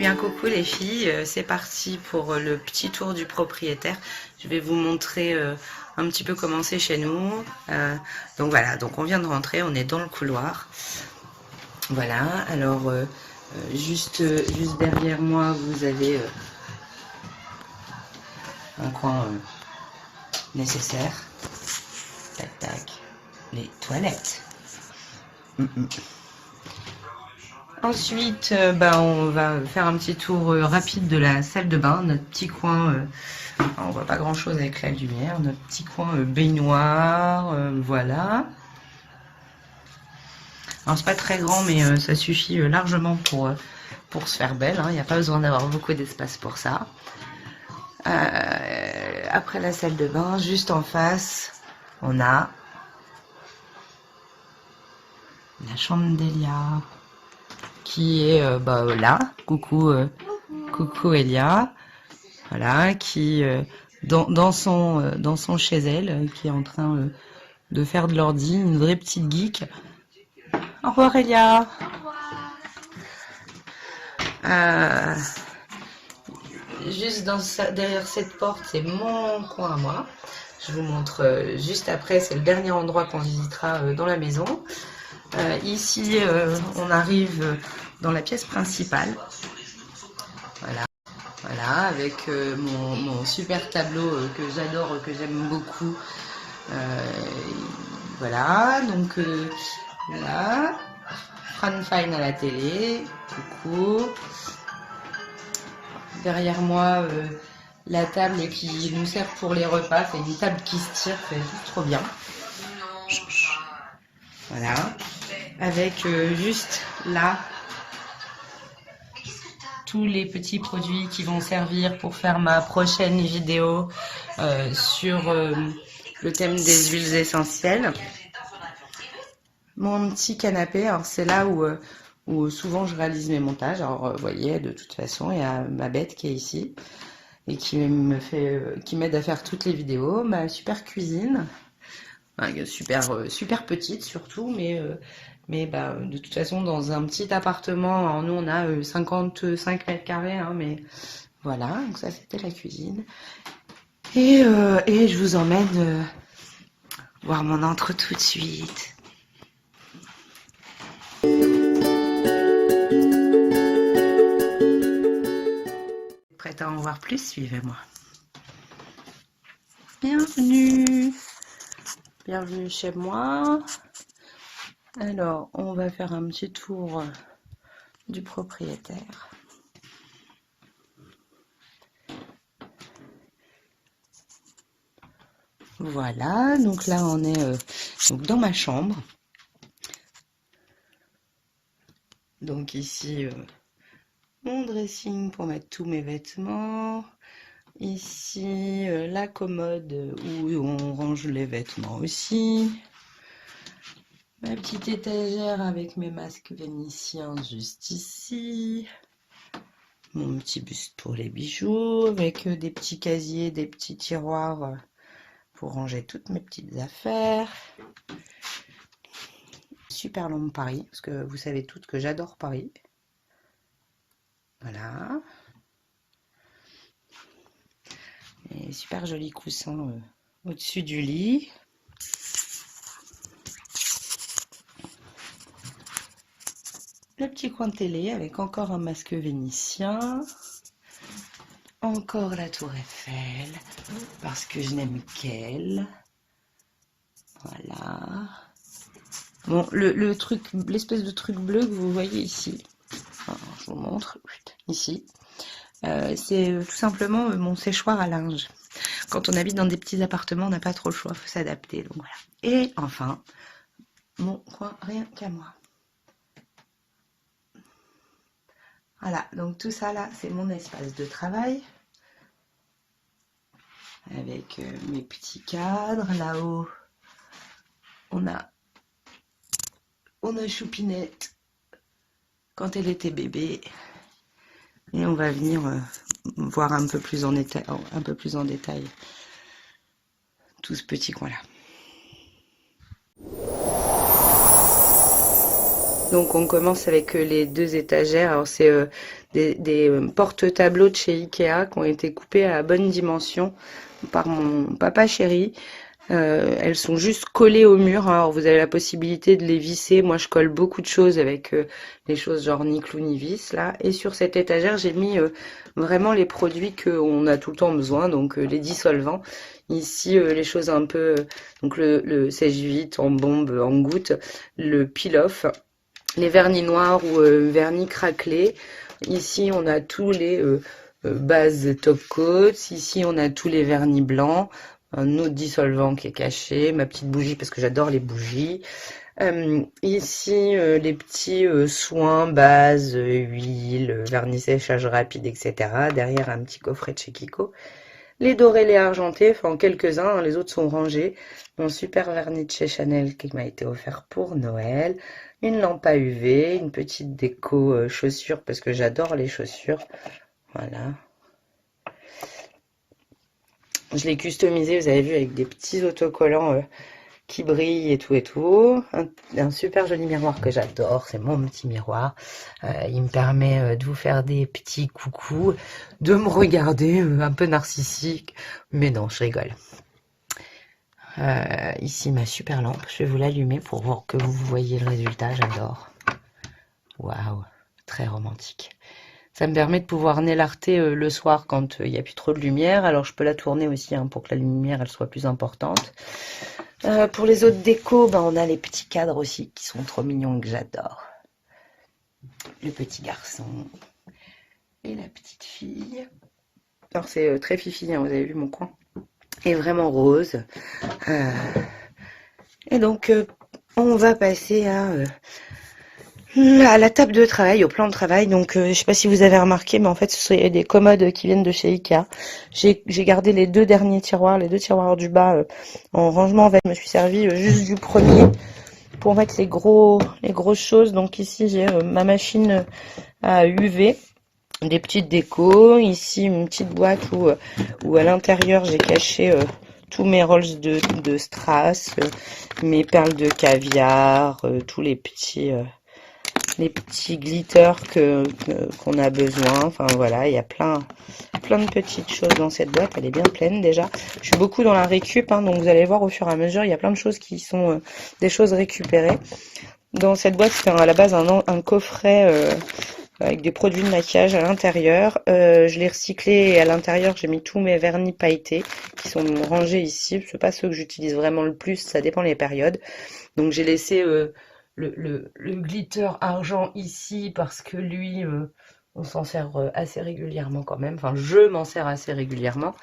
bien, coucou les filles, c'est parti pour le petit tour du propriétaire. Je vais vous montrer un petit peu comment c'est chez nous. Donc voilà, donc on vient de rentrer, on est dans le couloir. Voilà, alors juste derrière moi, vous avez un coin nécessaire. Tac tac, les toilettes. Ensuite, on va faire un petit tour rapide de la salle de bain, notre petit coin, on voit pas grand chose avec la lumière, notre petit coin baignoire, voilà. Alors c'est pas très grand mais ça suffit largement pour se faire belle, il n'y a pas besoin d'avoir beaucoup d'espace pour ça. Après la salle de bain, juste en face, on a la chambre d'Elia qui est là, coucou Elia, voilà, qui dans son chez elle, qui est en train de faire de l'ordi, une vraie petite geek. Au revoir Elia. Juste derrière cette porte, c'est mon coin à moi. Je vous montre juste après, c'est le dernier endroit qu'on visitera dans la maison. Ici, on arrive dans la pièce principale. Voilà, avec mon super tableau que j'adore, que j'aime beaucoup. Voilà, donc voilà. Fran Fine à la télé, coucou. Derrière moi, la table qui nous sert pour les repas, c'est une table qui se tire, c'est juste trop bien. Voilà, avec juste là tous les petits produits qui vont servir pour faire ma prochaine vidéo sur le thème des huiles essentielles. Mon petit canapé, alors c'est là où souvent je réalise mes montages. Alors vous voyez, de toute façon, il y a ma bête qui est ici et qui m'aide à faire toutes les vidéos. Ma super cuisine, super petite surtout, mais de toute façon dans un petit appartement, alors nous on a 55 mètres carrés, mais voilà, donc ça c'était la cuisine. Et je vous emmène voir mon entre tout de suite. Prête à en voir plus? Suivez-moi. Bienvenue chez moi. Alors, on va faire un petit tour du propriétaire. Voilà, donc là on est donc dans ma chambre. Donc ici, mon dressing pour mettre tous mes vêtements. Ici, la commode où on range les vêtements aussi. Ma petite étagère avec mes masques vénitiens juste ici. Mon petit buste pour les bijoux avec des petits casiers, des petits tiroirs pour ranger toutes mes petites affaires. Super lampe Paris, parce que vous savez toutes que j'adore Paris. Voilà. Et super joli coussin au-dessus du lit. Le petit coin de télé avec encore un masque vénitien. Encore la tour Eiffel, parce que je n'aime qu'elle. Voilà. Bon, le truc, l'espèce de truc bleu que vous voyez ici, alors, je vous montre, ici, c'est tout simplement mon séchoir à linge. Quand on habite dans des petits appartements, on n'a pas trop le choix, il faut s'adapter, donc voilà. Et enfin, mon coin rien qu'à moi. Voilà, donc tout ça là, c'est mon espace de travail. Avec mes petits cadres, là-haut, on a Choupinette quand elle était bébé. Et on va venir voir un peu plus en détail tout ce petit coin là. Donc on commence avec les deux étagères. Alors c'est des porte-tableaux de chez Ikea qui ont été coupés à la bonne dimension par mon papa chéri. Elles sont juste collées au mur, hein. Alors vous avez la possibilité de les visser. Moi je colle beaucoup de choses avec les choses genre ni clou ni vis là. Et sur cette étagère j'ai mis vraiment les produits qu'on a tout le temps besoin, donc les dissolvants. Ici les choses un peu, donc le sèche-vite en bombe, en goutte, le peel-off, les vernis noirs ou vernis craquelés. Ici on a tous les bases top coats. Ici on a tous les vernis blancs. Un autre dissolvant qui est caché, ma petite bougie parce que j'adore les bougies. Ici les petits soins, bases, huile, vernis séchage rapide, etc. Derrière un petit coffret de chez Kiko. Les dorés, les argentés, enfin quelques-uns, hein, les autres sont rangés. Mon super vernis de chez Chanel qui m'a été offert pour Noël. Une lampe à UV, une petite déco chaussures parce que j'adore les chaussures. Voilà. Je l'ai customisé, vous avez vu, avec des petits autocollants qui brillent et tout. Un super joli miroir que j'adore, c'est mon petit miroir. Il me permet de vous faire des petits coucous, de me regarder un peu narcissique. Mais non, je rigole. Ici, ma super lampe, je vais vous l'allumer pour voir que vous voyez le résultat, j'adore. Waouh, très romantique. Ça me permet de pouvoir nélarter le soir quand il n'y a plus trop de lumière. Alors je peux la tourner aussi hein, pour que la lumière elle soit plus importante. Pour les autres décos, ben, on a les petits cadres aussi qui sont trop mignons que j'adore. Le petit garçon et la petite fille. Alors c'est très fifi, hein, vous avez vu mon coin. Et vraiment rose. Et donc on va passer à la table de travail, au plan de travail. Donc je sais pas si vous avez remarqué, mais en fait ce sont des commodes qui viennent de chez Ikea. J'ai gardé les deux derniers tiroirs, les deux tiroirs du bas en rangement. En fait je me suis servi juste du premier pour mettre les grosses choses. Donc ici j'ai ma machine à UV, des petites décos. Ici une petite boîte où à l'intérieur j'ai caché tous mes rolls de strass, mes perles de caviar, tous les petits glitters qu'on a besoin. Enfin voilà, il y a plein de petites choses dans cette boîte. Elle est bien pleine déjà. Je suis beaucoup dans la récup, hein, donc vous allez voir au fur et à mesure, il y a plein de choses qui sont des choses récupérées. Dans cette boîte, c'était à la base un coffret avec des produits de maquillage à l'intérieur. Je l'ai recyclé et à l'intérieur, j'ai mis tous mes vernis pailletés qui sont rangés ici. C'est pas ceux que j'utilise vraiment le plus, ça dépend des périodes. Donc j'ai laissé le glitter argent ici parce que lui on s'en sert assez régulièrement quand même, enfin je m'en sers assez régulièrement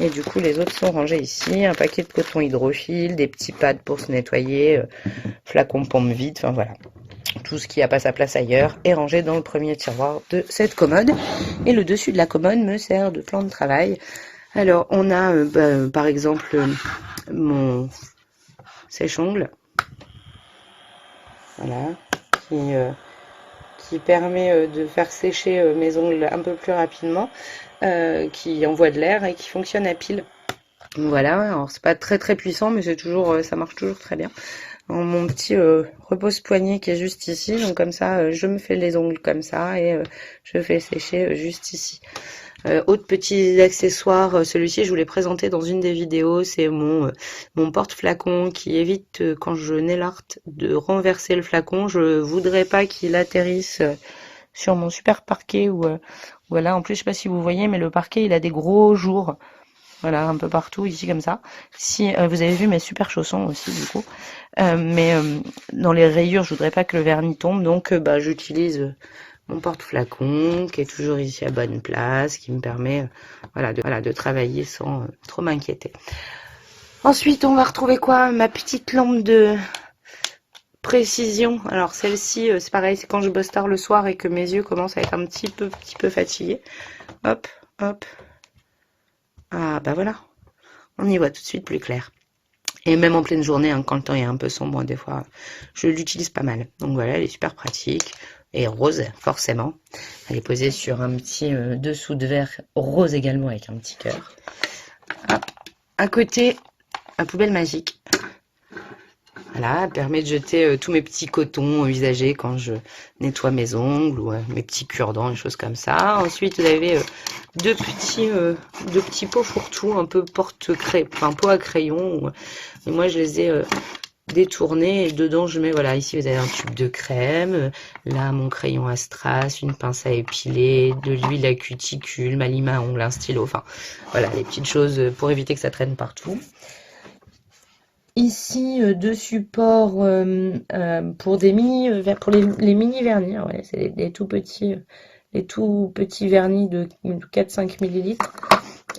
et du coup les autres sont rangés ici. Un paquet de coton hydrophile, des petits pads pour se nettoyer, flacon pompe vide, enfin voilà, tout ce qui n'a pas sa place ailleurs est rangé dans le premier tiroir de cette commode. Et le dessus de la commode me sert de plan de travail. Alors on a par exemple mon sèche-ongles, voilà, qui permet de faire sécher mes ongles un peu plus rapidement, qui envoie de l'air et qui fonctionne à pile. Voilà, alors c'est pas très puissant, mais c'est toujours, ça marche toujours très bien. Mon petit repose-poignet qui est juste ici, donc comme ça, je me fais les ongles comme ça et je fais sécher juste ici. Autre petit accessoire, celui-ci je vous l'ai présenté dans une des vidéos, c'est mon porte-flacon qui évite quand je nélarte de renverser le flacon. Je voudrais pas qu'il atterrisse sur mon super parquet ou voilà. En plus je sais pas si vous voyez, mais le parquet il a des gros jours. Voilà, un peu partout ici comme ça. Si vous avez vu mes super chaussons aussi du coup, mais dans les rayures je voudrais pas que le vernis tombe, donc j'utilise mon porte-flacon qui est toujours ici à bonne place, qui me permet de travailler sans trop m'inquiéter. Ensuite on va retrouver quoi? Ma petite lampe de précision. Alors celle-ci c'est pareil, c'est quand je bosse tard le soir et que mes yeux commencent à être un petit peu fatigués. Hop, hop. Ah bah voilà, on y voit tout de suite plus clair. Et même en pleine journée, hein, quand le temps est un peu sombre, des fois, je l'utilise pas mal. Donc voilà, elle est super pratique. Et rose, forcément. Elle est posée sur un petit dessous de verre rose également avec un petit cœur. À côté, la poubelle magique. Voilà, elle permet de jeter tous mes petits cotons usagés quand je nettoie mes ongles ou mes petits cure-dents, des choses comme ça. Ensuite, vous avez deux petits pots fourre-tout, un peu enfin pot à crayon. Et moi, je les ai détournés et dedans, je mets, voilà, ici vous avez un tube de crème, là mon crayon à strass, une pince à épiler, de l'huile à cuticule, ma lime à ongles, un stylo, enfin voilà, les petites choses pour éviter que ça traîne partout. Ici, deux supports pour pour les mini vernis. Ouais, c'est les tout petits vernis de 4-5 millilitres.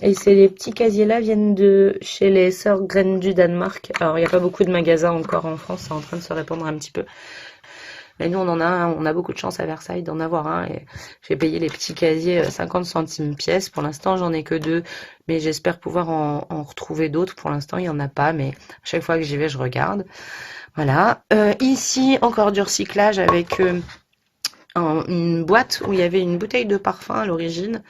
Et les petits casiers là viennent de chez les sœurs Graines du Danemark. Alors il n'y a pas beaucoup de magasins encore en France, c'est en train de se répandre un petit peu. Mais nous on a beaucoup de chance à Versailles d'en avoir un et j'ai payé les petits casiers 50 centimes pièce. Pour l'instant j'en ai que 2, mais j'espère pouvoir en retrouver d'autres. Pour l'instant il n'y en a pas, mais à chaque fois que j'y vais je regarde. Voilà. Ici encore du recyclage avec une boîte où il y avait une bouteille de parfum à l'origine.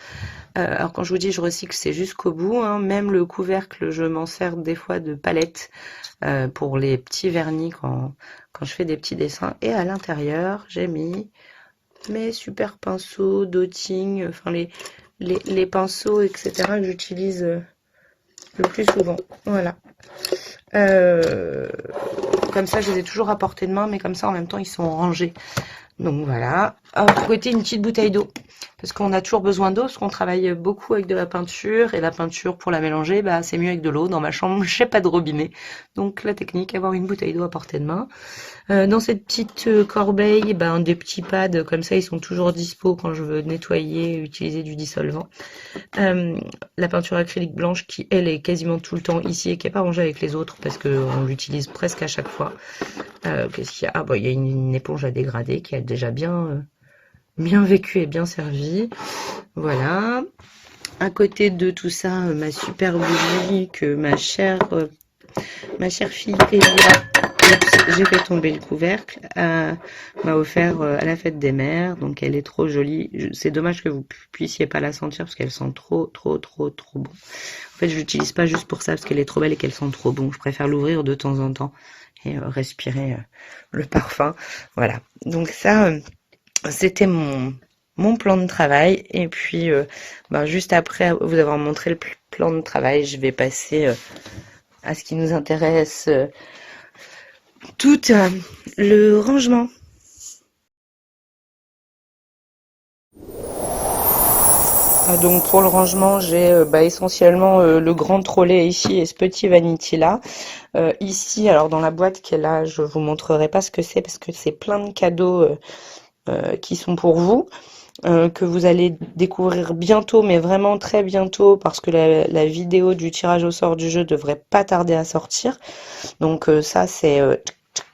Alors quand je vous dis je recycle, c'est jusqu'au bout, hein. Même le couvercle, je m'en sers des fois de palette pour les petits vernis quand je fais des petits dessins. Et à l'intérieur, j'ai mis mes super pinceaux d'outing, enfin les pinceaux, etc. que j'utilise le plus souvent. Voilà. Comme ça, je les ai toujours à portée de main, mais comme ça, en même temps, ils sont rangés. Donc voilà. À côté, une petite bouteille d'eau. Parce qu'on a toujours besoin d'eau, parce qu'on travaille beaucoup avec de la peinture. Et la peinture, pour la mélanger, bah, c'est mieux avec de l'eau. Dans ma chambre, j'ai pas de robinet. Donc la technique, avoir une bouteille d'eau à portée de main. Dans cette petite corbeille, ben, des petits pads, comme ça, ils sont toujours dispo quand je veux nettoyer, utiliser du dissolvant. La peinture acrylique blanche qui, elle, est quasiment tout le temps ici et qui n'est pas rangée avec les autres parce qu'on l'utilise presque à chaque fois. Qu'est-ce qu'il y a? Ah, bah, il y a une éponge à dégrader qui a déjà bien vécu et bien servi. Voilà. À côté de tout ça, ma super bougie que ma chère fille Elia, j'ai fait tomber le couvercle, m'a offert à la fête des mères. Donc elle est trop jolie. C'est dommage que vous puissiez pas la sentir parce qu'elle sent trop bon. En fait, je l'utilise pas juste pour ça parce qu'elle est trop belle et qu'elle sent trop bon. Je préfère l'ouvrir de temps en temps et respirer le parfum. Voilà. Donc ça, c'était mon plan de travail. Et puis, juste après vous avoir montré le plan de travail, je vais passer à ce qui nous intéresse, tout le rangement. Donc pour le rangement, j'ai essentiellement le grand trolley ici et ce petit vanity là. Ici, alors dans la boîte qui est là, je vous montrerai pas ce que c'est parce que c'est plein de cadeaux qui sont pour vous. Que vous allez découvrir bientôt, mais vraiment très bientôt, parce que la vidéo du tirage au sort du jeu devrait pas tarder à sortir. Donc ça, c'est...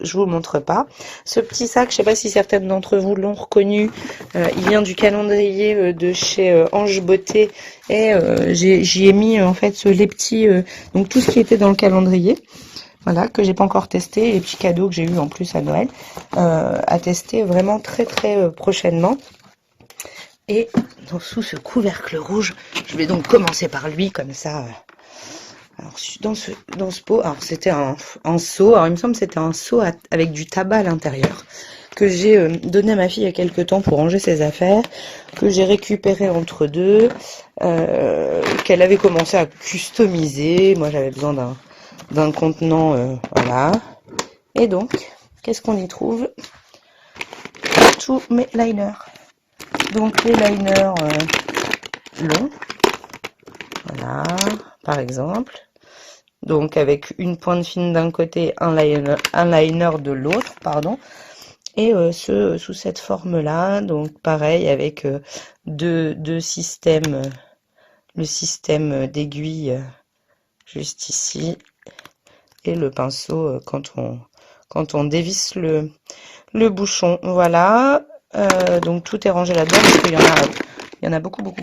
je vous le montre pas. Ce petit sac, je sais pas si certaines d'entre vous l'ont reconnu, il vient du calendrier de chez Ange Beauté, et j'y ai mis en fait les petits... donc tout ce qui était dans le calendrier. Voilà, que j'ai pas encore testé, les petits cadeaux que j'ai eu en plus à Noël, à tester vraiment très prochainement. Et sous ce couvercle rouge, je vais donc commencer par lui, comme ça. Alors, dans ce pot, alors c'était un seau, alors il me semble que c'était un seau avec du tabac à l'intérieur, que j'ai donné à ma fille il y a quelques temps pour ranger ses affaires, que j'ai récupéré entre deux, qu'elle avait commencé à customiser. Moi, j'avais besoin d'un contenant, voilà. Et donc, qu'est-ce qu'on y trouve? Tous mes liners. Donc les liners longs, voilà, par exemple. Donc avec une pointe fine d'un côté, un liner de l'autre, pardon. Et ceux sous cette forme-là, donc pareil avec deux systèmes, le système d'aiguille juste ici, et le pinceau quand on dévisse le bouchon. Voilà. Donc tout est rangé là-dedans parce qu'il y en a beaucoup.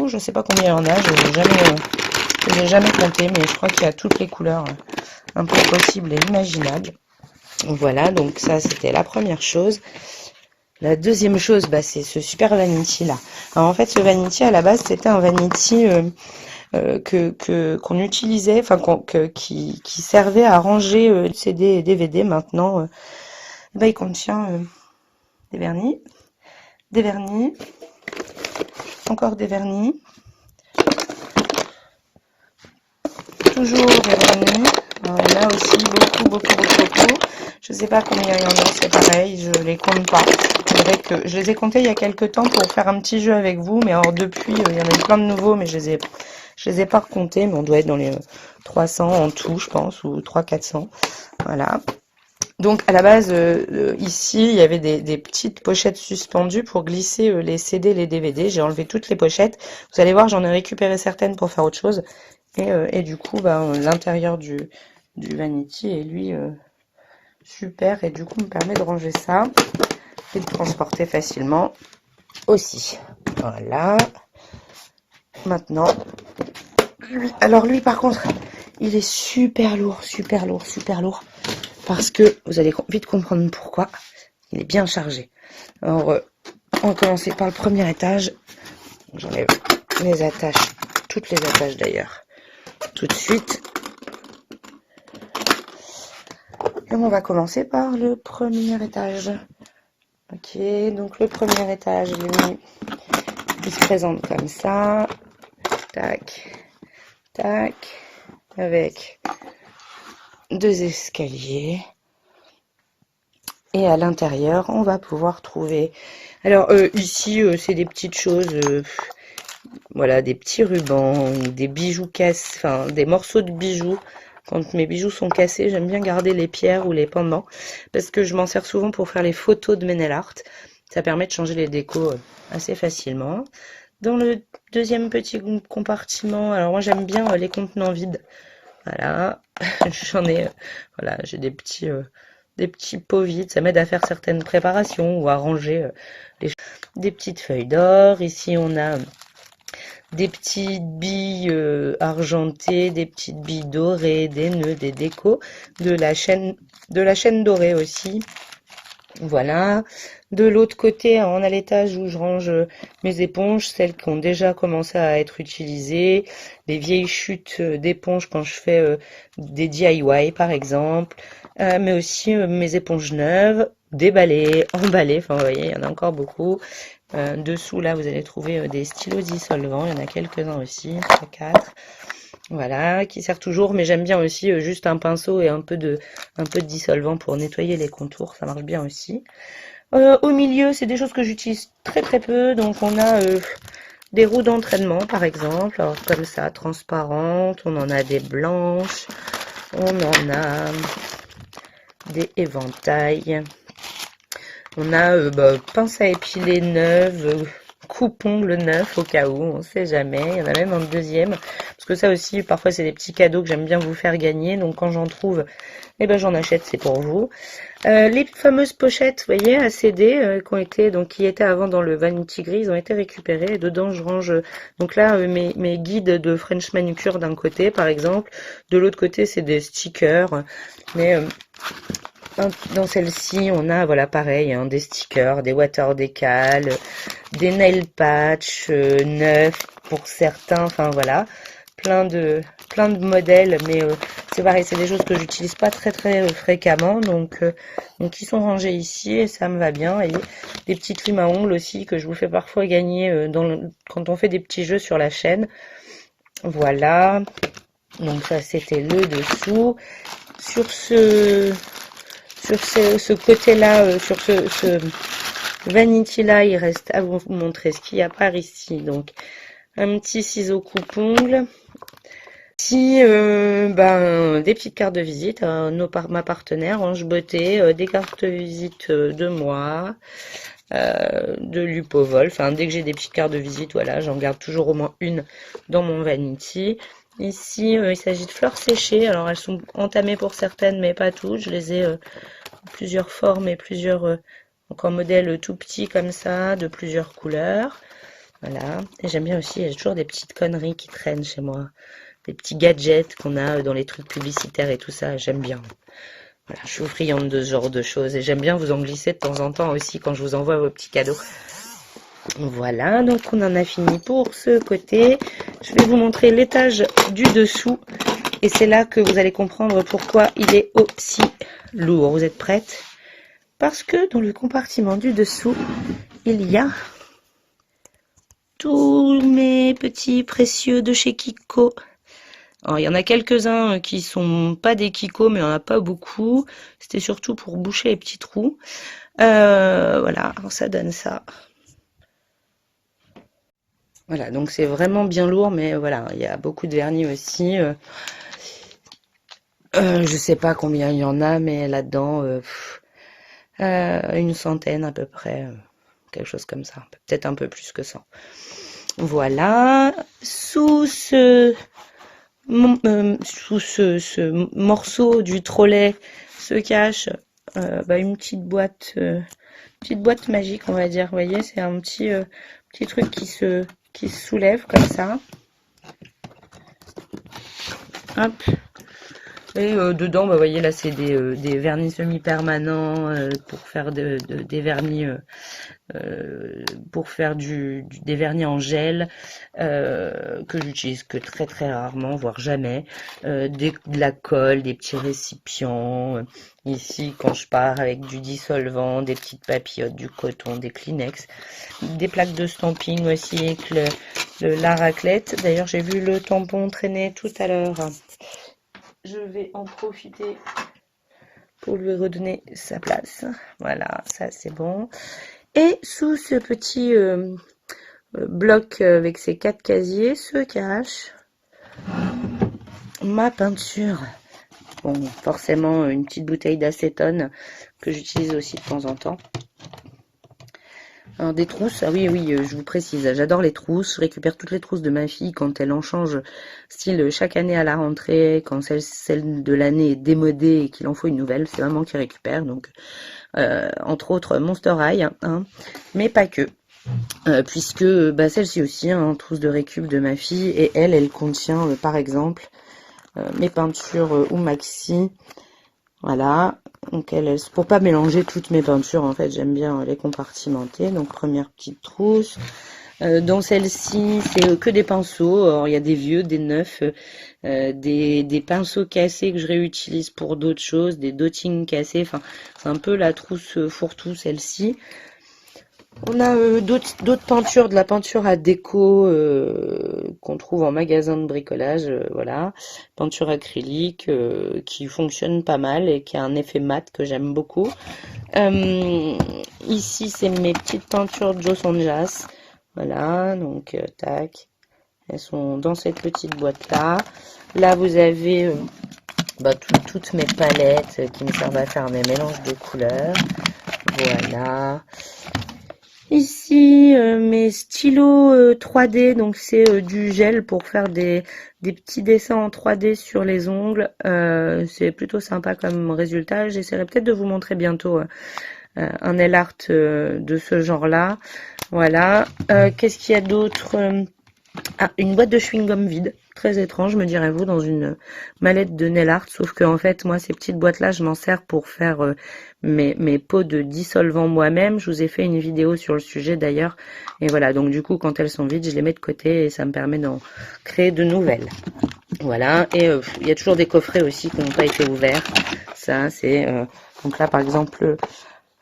Je ne sais pas combien il y en a, je n'ai jamais compté, mais je crois qu'il y a toutes les couleurs un peu possibles et imaginables. Voilà, donc ça c'était la première chose. La deuxième chose, c'est ce super vanity là. Alors en fait ce vanity à la base c'était un vanity qu'on utilisait, enfin qui servait à ranger CD et DVD. Maintenant, ben, il contient des vernis, encore des vernis, toujours des vernis. Alors, il y en a aussi beaucoup. Je sais pas combien il y en a, c'est pareil, je les compte pas. C'est vrai que je les ai comptés il y a quelques temps pour faire un petit jeu avec vous, mais alors depuis, il y en a eu plein de nouveaux, mais je les ai pas recomptés, mais on doit être dans les 300 en tout, je pense, ou 300-400. Voilà. Donc à la base, ici, il y avait des petites pochettes suspendues pour glisser les CD, les DVD. J'ai enlevé toutes les pochettes. Vous allez voir, j'en ai récupéré certaines pour faire autre chose. Et du coup, l'intérieur du vanity est lui super, et du coup me permet de ranger ça et de transporter facilement aussi. Voilà. Maintenant, lui par contre, il est super lourd, parce que vous allez vite comprendre pourquoi. Il est bien chargé. Alors, on va commencer par le premier étage. J'enlève les attaches, toutes les attaches d'ailleurs, tout de suite. Et on va commencer par le premier étage. Ok, donc le premier étage, lui, il se présente comme ça. Tac, tac, avec 2 escaliers. Et à l'intérieur, on va pouvoir trouver... Alors, ici, c'est des petites choses... voilà, des petits rubans, des bijoux cassés, enfin, des morceaux de bijoux. Quand mes bijoux sont cassés, j'aime bien garder les pierres ou les pendants, parce que je m'en sers souvent pour faire les photos de mes nail art. Ça permet de changer les décos assez facilement. Dans le deuxième petit compartiment, alors moi j'aime bien les contenants vides. Voilà, j'en ai, voilà, j'ai des petits pots vides. Ça m'aide à faire certaines préparations ou à ranger des petites feuilles d'or. Ici on a des petites billes argentées, des petites billes dorées, des nœuds, des décos, de la chaîne dorée aussi. Voilà. De l'autre côté, on a l'étage où je range mes éponges, celles qui ont déjà commencé à être utilisées, les vieilles chutes d'éponges quand je fais des DIY par exemple, mais aussi mes éponges neuves, déballées, emballées, enfin vous voyez, il y en a encore beaucoup. Dessous là, vous allez trouver des stylos dissolvants, il y en a quelques-uns aussi, 3-4. Voilà, qui sert toujours, mais j'aime bien aussi juste un pinceau et un peu de dissolvant pour nettoyer les contours, ça marche bien aussi. Au milieu, c'est des choses que j'utilise très peu, donc on a des roues d'entraînement par exemple, alors comme ça, transparentes, on en a des blanches, on en a des éventails, on a pince à épiler neuve, coupe-ongle neuf au cas où, on sait jamais, il y en a même un deuxième, parce que ça aussi, parfois c'est des petits cadeaux que j'aime bien vous faire gagner, donc quand j'en trouve, eh ben j'en achète, c'est pour vous. Les fameuses pochettes, vous voyez, à CD, qui étaient avant dans le Vanity Gris, ils ont été récupérées, et dedans je range, donc là, mes guides de French Manucure d'un côté, par exemple, de l'autre côté c'est des stickers, mais... dans celle-ci, on a, voilà, pareil, hein, des stickers, des water decals, des nail patch neufs pour certains, enfin voilà, plein de modèles, mais c'est pareil, c'est des choses que j'utilise pas très fréquemment, donc ils sont rangés ici et ça me va bien. Et des petites limes à ongles aussi que je vous fais parfois gagner quand on fait des petits jeux sur la chaîne. Voilà, donc ça c'était le dessous. Sur ce côté-là, sur ce vanity-là, il reste à vous montrer ce qu'il y a par ici. Donc, un petit ciseau coupe-ongle. Ici, des petites cartes de visite à ma partenaire, Ange Beauté, des cartes de visite de moi, de Lupovol. Enfin, dès que j'ai des petites cartes de visite, voilà, j'en garde toujours au moins une dans mon vanity. Ici, il s'agit de fleurs séchées. Alors, elles sont entamées pour certaines, mais pas toutes. Je les ai plusieurs formes et plusieurs encore modèles tout petits comme ça, de plusieurs couleurs. Voilà. Et j'aime bien aussi, il y a toujours des petites conneries qui traînent chez moi. Des petits gadgets qu'on a dans les trucs publicitaires et tout ça, j'aime bien. Voilà, je suis friande de ce genre de choses et j'aime bien vous en glisser de temps en temps aussi quand je vous envoie vos petits cadeaux. Voilà, donc on en a fini pour ce côté. je vais vous montrer l'étage du dessous. Et c'est là que vous allez comprendre pourquoi il est aussi lourd. Vous êtes prête? Parce que dans le compartiment du dessous, il y a tous mes petits précieux de chez Kiko. Alors, il y en a quelques-uns qui sont pas des Kiko, mais il n'y en a pas beaucoup. C'était surtout pour boucher les petits trous. Voilà, alors ça donne ça. Voilà, donc c'est vraiment bien lourd, mais voilà, il y a beaucoup de vernis aussi. Je sais pas combien il y en a, mais là-dedans, une centaine à peu près, quelque chose comme ça, peut-être un peu plus que ça. Voilà, sous ce morceau du trolley se cache une petite boîte magique, on va dire. Vous voyez, c'est un petit truc qui se soulève comme ça. Hop. Et dedans, vous voyez, là, c'est des vernis semi-permanents pour faire des vernis, pour faire des vernis en gel que j'utilise que très très rarement, voire jamais. De la colle, des petits récipients. Ici, quand je pars avec du dissolvant, des petites papillotes, du coton, des Kleenex, des plaques de stamping aussi, avec la raclette. D'ailleurs, j'ai vu le tampon traîner tout à l'heure. Je vais en profiter pour lui redonner sa place. Voilà, ça c'est bon. Et sous ce petit bloc avec ses 4 casiers se cache ma peinture. Bon, forcément une petite bouteille d'acétone que j'utilise aussi de temps en temps. Alors des trousses, ah oui, je vous précise, j'adore les trousses, je récupère toutes les trousses de ma fille quand elle en change, style chaque année à la rentrée, quand celle de l'année est démodée et qu'il en faut une nouvelle, c'est maman qui récupère, donc entre autres Monster High, hein, mais pas que, puisque celle-ci aussi, trousse de récup de ma fille, et elle contient par exemple mes peintures ou maxi. Voilà, donc pour pas mélanger toutes mes peintures, en fait, j'aime bien les compartimenter. Donc première petite trousse. Dans celle-ci, c'est que des pinceaux. Alors, il y a des vieux, des neufs, des pinceaux cassés que je réutilise pour d'autres choses, des dottings cassés. Enfin, c'est un peu la trousse fourre-tout, celle-ci. On a d'autres peintures, de la peinture à déco qu'on trouve en magasin de bricolage, voilà. Peinture acrylique qui fonctionne pas mal et qui a un effet mat que j'aime beaucoup. Ici, c'est mes petites peintures Joe Sonjas. Voilà, donc tac. Elles sont dans cette petite boîte-là. Là, vous avez toutes mes palettes qui me servent à faire mes mélanges de couleurs. Voilà. Ici, mes stylos 3D, donc c'est du gel pour faire des petits dessins en 3D sur les ongles. C'est plutôt sympa comme résultat. J'essaierai peut-être de vous montrer bientôt un nail art de ce genre-là. Voilà. Qu'est-ce qu'il y a d'autre? Une boîte de chewing-gum vide. Très étrange, me direz-vous, dans une mallette de nail art. Sauf que, en fait, moi, ces petites boîtes-là, je m'en sers pour faire mes pots de dissolvant moi-même. Je vous ai fait une vidéo sur le sujet, d'ailleurs. Et voilà, donc du coup, quand elles sont vides, je les mets de côté et ça me permet d'en créer de nouvelles. Voilà. Et il y a toujours des coffrets aussi qui n'ont pas été ouverts. Ça, c'est... donc là, par exemple...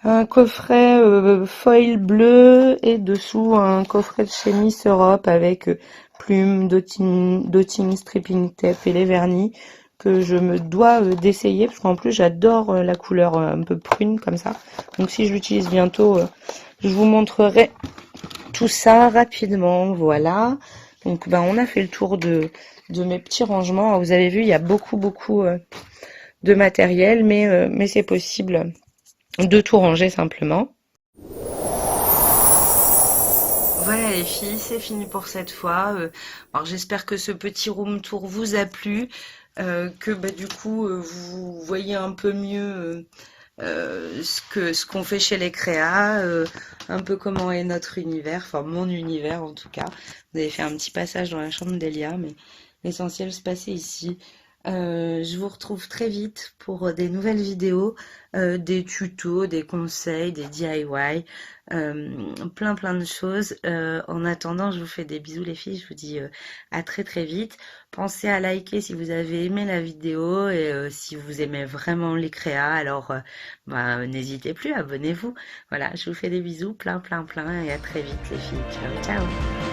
un coffret foil bleu et dessous un coffret de chez Miss Europe avec plumes, dotting, stripping tape et les vernis que je me dois d'essayer parce qu'en plus j'adore la couleur un peu prune comme ça. Donc si je l'utilise bientôt, je vous montrerai tout ça rapidement. Voilà. Donc on a fait le tour de mes petits rangements. Vous avez vu, il y a beaucoup de matériel, mais c'est possible de tout ranger simplement. Voilà les filles, c'est fini pour cette fois. Alors j'espère que ce petit room tour vous a plu, que du coup vous voyez un peu mieux ce qu'on fait chez les créas, un peu comment est notre univers, enfin mon univers en tout cas. Vous avez fait un petit passage dans la chambre d'Elia, mais l'essentiel se passait ici. Je vous retrouve très vite pour des nouvelles vidéos, des tutos, des conseils, des DIY, plein de choses. En attendant, je vous fais des bisous les filles, je vous dis à très très vite. Pensez à liker si vous avez aimé la vidéo et si vous aimez vraiment les créas, alors bah, n'hésitez plus, abonnez-vous. Voilà, je vous fais des bisous, plein et à très vite les filles. Ciao ciao.